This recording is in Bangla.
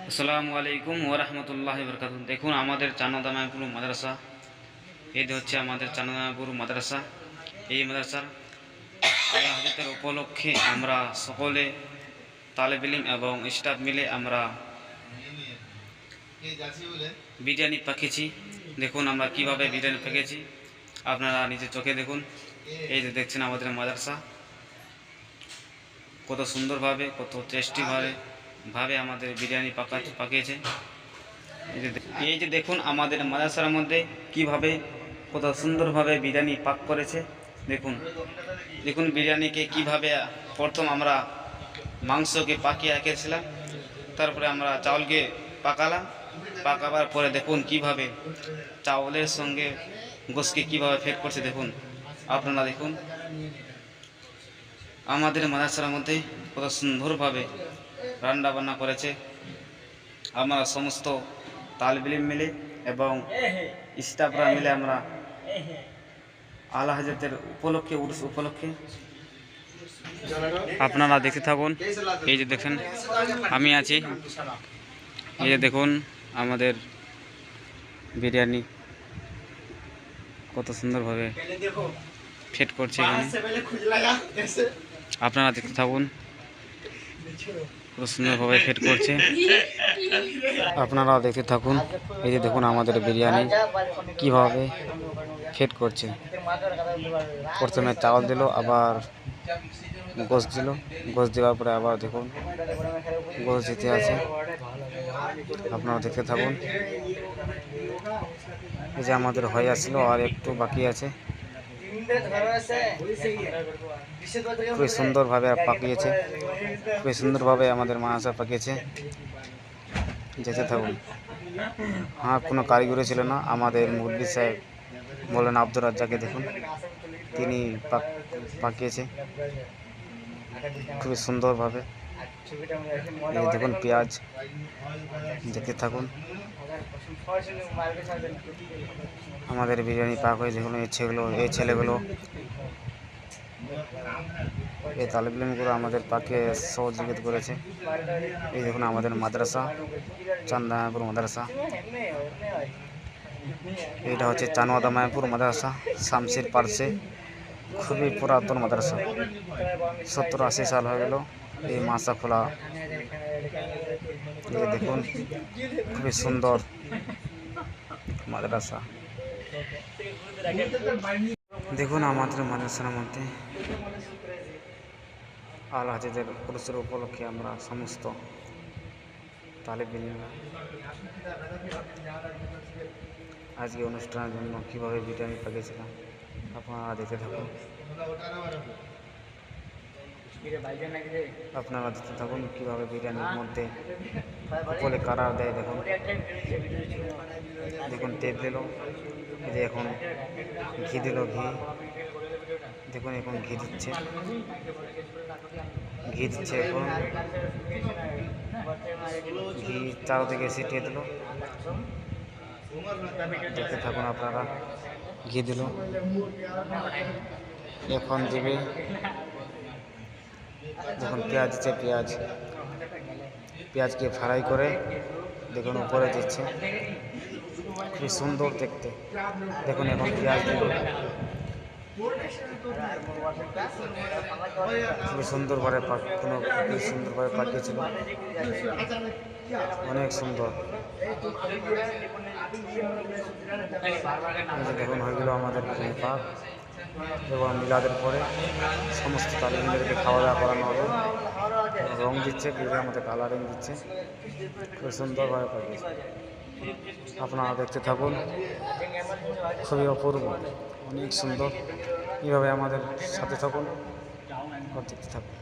আসসালামু আলাইকুম ওয়া রাহমাতুল্লাহি ওয়া বারাকাতুহু। দেখুন আমাদের চান্নদামাইপুর মাদ্রাসা, এই হচ্ছে আমাদের চান্নদামাইপুর মাদ্রাসা। এই মাদ্রাসার আলা হযরতের উপলক্ষে আমরা সকলে তালেবে ইলম এবং স্টাফ মিলে আমরা বিরিয়ানি পাকিয়েছি। দেখুন আমরা কিভাবে বিরিয়ানি পাকিয়েছি, আপনারা নিজের চোখে দেখুন। এই যে দেখছেন আমাদের মাদ্রাসা কত সুন্দরভাবে, কত টেস্টিভাবে আমাদের বিরিয়ানি পাকিয়েছে। এই যে দেখুন আমাদের মাদ্রাসার মধ্যে কিভাবে কত সুন্দরভাবে বিরিয়ানি পাক করেছে। দেখুন দেখুন বিরিয়ানিকে কিভাবে প্রথম আমরা মাংসকে পাকিয়ে রেখেছিলাম, তারপরে আমরা চাউলকে পাকাবার পরে দেখুন কিভাবে চাউলের সঙ্গে গোশকে কিভাবে ফেট করছে। দেখুন আপনারা দেখুন আমাদের মাদ্রাসার মধ্যে কত সুন্দরভাবে রান্না বান্না করেছে। আমরা সমস্ত তালেবে ইলম মিলে এবং স্টাফরা মিলে আমরা আলা হযরতের উপলক্ষে আপনারা দেখতে থাকুন। এই যে দেখেন আমি আছি, এই যে দেখুন আমাদের বিরিয়ানি কত সুন্দরভাবে ফেট করছে এখানে। আপনারা দেখতে থাকুন, কত সুন্দরভাবে ফেট করছে। আপনারা দেখতে থাকুন। এই যে দেখুন আমাদের বিরিয়ানি কিভাবে ফেট করছে। প্রথমে চাউল দিল, আবার গোশ দিল, গোশ দেওয়ার পরে আবার দেখুন গোশ দিতে আছে। আপনারা দেখতে থাকুন। এই যে আমাদের হয়ে আসলো, আর একটু বাকি আছে। খুবই সুন্দরভাবে পাকিয়েছে, খুবই সুন্দরভাবে আমাদের মাদ্রাসা পাকিয়েছে। যেতে থাকুন। হ্যাঁ, কোনো কারিগরি ছিল না। আমাদের মুরব্বি সাহেব মৌলানা আব্দুর রাজ্জাককে দেখুন, তিনি পাকিয়েছে খুবই সুন্দরভাবে। এই দেখুন পেঁয়াজ, দেখতে থাকুন। আমাদের বিরিয়ানি পাক হয়ে দেখুন এই ছেলেগুলো এই তালেবে ইলমগুলো আমাদের পাকে সহযোগিতা করেছে। এই দেখুন আমাদের মাদ্রাসা, চান্নদামাইপুর মাদ্রাসা। এটা হচ্ছে চান্নদামাইপুর মাদ্রাসা, শামসির পার্শ্বে। খুবই পুরাতন মাদ্রাসা, 70-80 সাল হয়ে গেল এই মাদ্রাসা খোলা। এই দেখুন খুবই সুন্দর মাদ্রাসা। দেখুন আমাদের মাদ্রাসার মধ্যে আলা হযরতের পুরস্কার উপলক্ষে আমরা সমস্ত তালেবে ইলমরা আজকে অনুষ্ঠানের জন্য কীভাবে বিরিয়ানি পাকিয়েছিলাম, আপনারা দেখতে থাকুন। আপনারা দেখতে থাকুন কীভাবে বিরিয়ানির মধ্যে উপরে কালার দেয়। দেখুন দেখুন তেল দিল, এই যে এখন ঘি দিল, দেখুন এখন ঘি দিচ্ছে এখন ঘি চারদিকে ছিটিয়ে দিল। দেখতে থাকুন আপনারা। ঘি দিল, এখন দিবে দেখুন পেঁয়াজ দিচ্ছে, পেঁয়াজকে ফ্রাই করে দেখুন উপরে দিচ্ছে, খুবই সুন্দর দেখতে। দেখুন এখন পেঁয়াজ দিল, খুবই সুন্দরভাবে পাকিয়েছিল, অনেক সুন্দর। দেখুন হয়ে গেল আমাদের বিরিয়ানি পাক। এবং মিলাদের পরে সমস্ত তালেবে ইলমদেরকে খাওয়া দাওয়া করানো হলো। রং দিচ্ছে, বিরিয়ানির মধ্যে কালারিং দিচ্ছে, খুব সুন্দরভাবে পাকিয়েছে। আপনারা দেখতে থাকুন, খুবই অপূর্ব, অনেক সুন্দর। এইভাবে আমাদের সাথে থাকুন, দেখতে থাকুন।